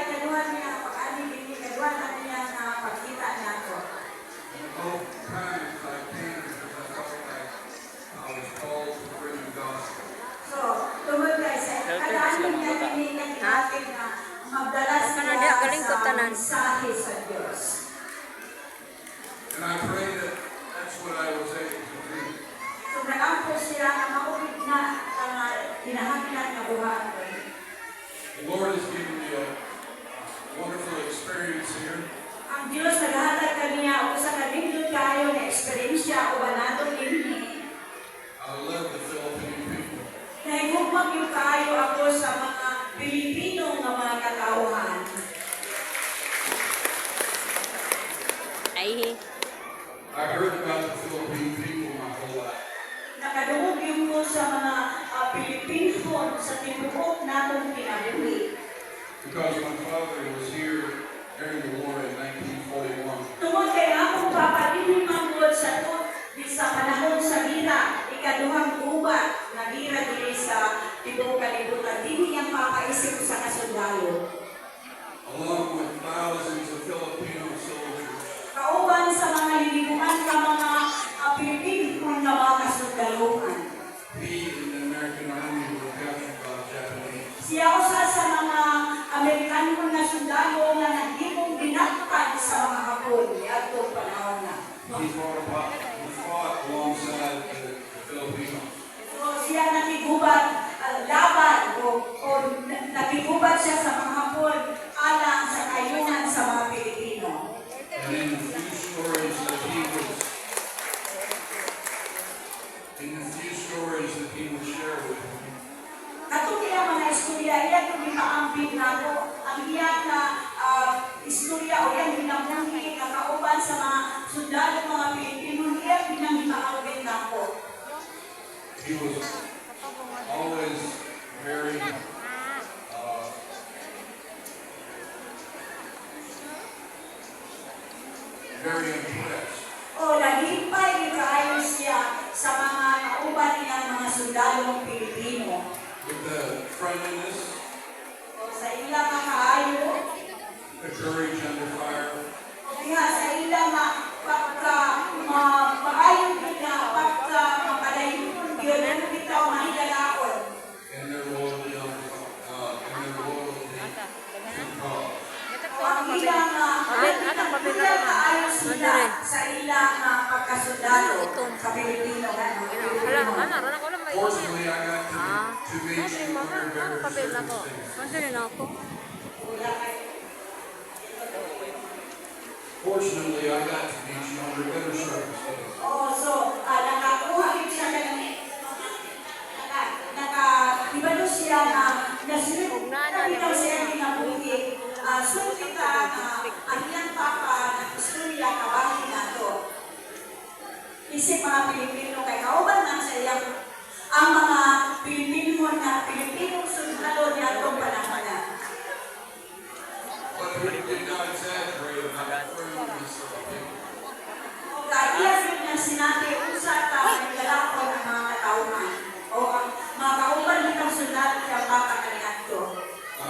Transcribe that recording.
ikaduhan niya, pag-ani din ikaduhan na niya na pagkita niya ko. Both times I came because I felt like I was called to bring the gospel. So, tungod guys, kadaan niya din natin na magdala siya sa mensahe sa Diyos. And I pray that that's what I was able to do. So, nag-ampo siya na maubig na hinahanginan na buhaan. The Lord has given me a wonderful experience here. Ang Diyos naghatag kaniya o sa kanindot kayo na eksperyensya o banado din. I love the Philippine people. Nahigugmang yung kayo ako sa mga Pilipino na mga katauhan. Ay. I heard about the Philippine people my whole life. Nakadungog yung ko sa mga Pilipino sa tinuok natong kinabuhi. Because my father was here during the war in 1941. Tungod kay akong papalihin manggod sa sa panahon sa gira, ikaduhang gubat na gira dili sa tibuok kalibutan. Dili niyang papaisip sa kasundalo. Along with thousands of Filipino soldiers. Kauban sa mga lilibuan ka mga Pilipino na mga kasundaluhan. He and the American Army were captured by the Japanese. Siya usa sa mga Amerikano na sundalo na nagdibong binakpan sa mga Hapon niadtong panahon na. He fought alongside the Filipinos. So siya nakigubat laban o nakigubat siya sa mga Hapon alang sa kayunan sa mga Pilipino. And in the few stories that he would share with me, Katong iya mga istorya, iya itong ipaampin na ako. Ang iyang na istorya o iyang ginamungki na kauban sa mga sundalo mga Pilipino, iya pinangipaawin na ako. he was always very very impressed O naghipay ni kaayo siya sa mga kauban niyang mga sundalong Pilipino. with the friendliness, O sa ilang mga kaayo, the courage under fire, kaya sa ilang maayo kita, pagka mapadayon yun, ano kita o mahigalaon. and their loyalty to God. Ang ilang kaayo sila sa ilang pagkasundalo sa Pilipino. Fortunately, I got to meet you under very circumstances. Fortunately, I got to meet you under better circumstances. So, nakakuha rin siya nakibalo siya na nasunod siya kinabuhi. Sunod kita ang iyang papa na istorya kabahin na to. Isip mga Pilipino kay kauban lang sa iyang ang mga Pilipinong sundalo niya itong panahon na. But we did not exaggerate.